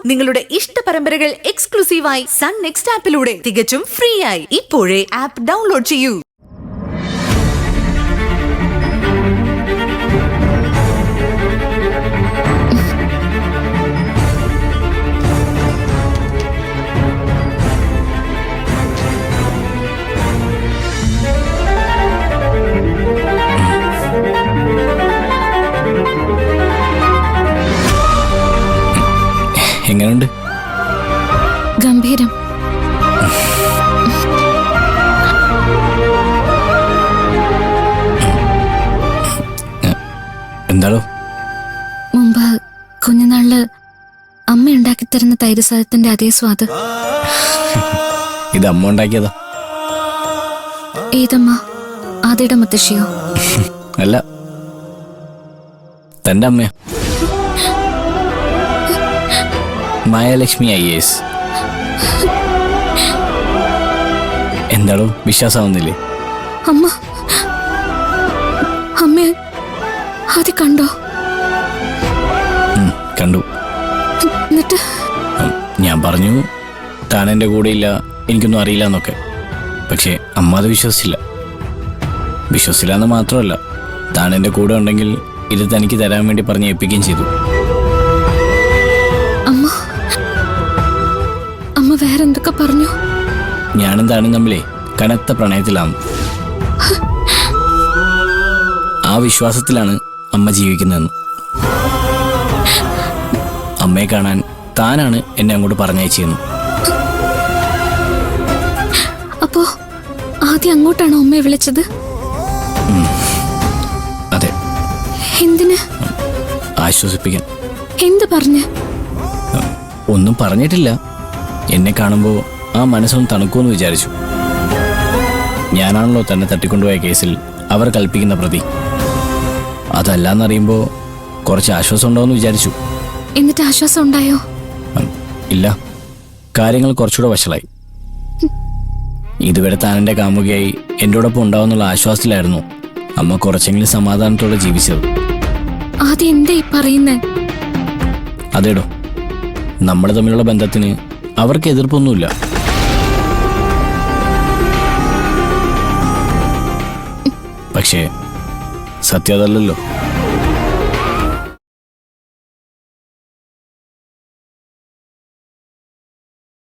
നിങ്ങളുടെ ഇഷ്ട പരമ്പരകൾ എക്സ്ക്ലൂസീവായി സൺ നെക്സ്റ്റ് ആപ്പിലൂടെ തികച്ചും ഫ്രീ ആയി ഇപ്പോഴേ ആപ്പ് ഡൗൺലോഡ് ചെയ്യൂ. എങ്ങനെയുണ്ട്? ഗംഭീരം. എന്താണോ? മുമ്പ് കുഞ്ഞുനാളില് അമ്മ ഉണ്ടാക്കി തരുന്ന തൈര് സാദത്തിന്റെ അതേ സ്വാദ്. ഇത് അമ്മ ഉണ്ടാക്കിയതാ? ഏതമ്മ? ആദിയുടെ മുത്തശ്ശിയോ? അല്ല, തന്റെ അമ്മയാ, മായാലക്ഷ്മി IAS. എന്താണോ വിശ്വാസമാവുന്നില്ലേ? അമ്മ അമ്മ ആദ്യ കണ്ടോ? കണ്ടു. എന്നിട്ട് ഞാൻ പറഞ്ഞു താൻ എൻ്റെ കൂടെ ഇല്ല, എനിക്കൊന്നും അറിയില്ല എന്നൊക്കെ. പക്ഷേ അമ്മ അത് വിശ്വസിച്ചില്ല. വിശ്വസിച്ചില്ല എന്ന് മാത്രമല്ല, താൻ എൻ്റെ കൂടെ ഉണ്ടെങ്കിൽ ഇത് തനിക്ക് തരാൻ വേണ്ടി പറഞ്ഞ് ഏൽപ്പിക്കുകയും ചെയ്തു. അമ്മ വേറെന്തൊക്കെ പറഞ്ഞു? ഞാനും താനും തമ്മിലേ കനത്ത പ്രണയത്തിലാണ്. ആ വിശ്വാസത്തിലാണ് അമ്മ ജീവിക്കുന്നതെന്ന്. അമ്മയെ കാണാൻ താനാണ് എന്നെ അങ്ങോട്ട് പറഞ്ഞയച്ചെന്ന്. അപ്പോ ആദ്യം അങ്ങോട്ടാണോ അമ്മയെ വിളിച്ചത്? അതെ. എന്തിന്? ആശ്വസിപ്പിക്കാൻ. എന്ത് പറഞ്ഞ്? ഒന്നും പറഞ്ഞിട്ടില്ല. എന്നെ കാണുമ്പോൾ ആ മനസ്സൊന്ന് തണുക്കുമെന്ന് വിചാരിച്ചു. ഞാനാണല്ലോ തന്നെ തട്ടിക്കൊണ്ടുപോയ കേസിൽ അവർ കൽപ്പിക്കുന്ന പ്രതി. അതല്ലാന്നറിയുമ്പോൾ കുറച്ച് ആശ്വാസം ഉണ്ടാവുമെന്ന് വിചാരിച്ചു. എന്നിട്ട് ആശ്വാസം ഉണ്ടായോ? ഇല്ല, കാര്യങ്ങൾ കുറച്ചുകൂടെ വഷളായി. ഇതുവരെ താൻ എൻ്റെ കാമുകയായി എന്നോടൊപ്പം ഉണ്ടാവുന്നുള്ള ആശ്വാസത്തിലായിരുന്നു അമ്മ കുറച്ചെങ്കിലും സമാധാനത്തോടെ ജീവിച്ചത്. ആദ്യം എന്താ ഈ പറയുന്നേ? അതേടോ, നമ്മൾ തമ്മിലുള്ള ബന്ധത്തിന് അവർക്ക് എതിർപ്പൊന്നുമില്ല. പക്ഷേ സത്യം അതല്ലല്ലോ.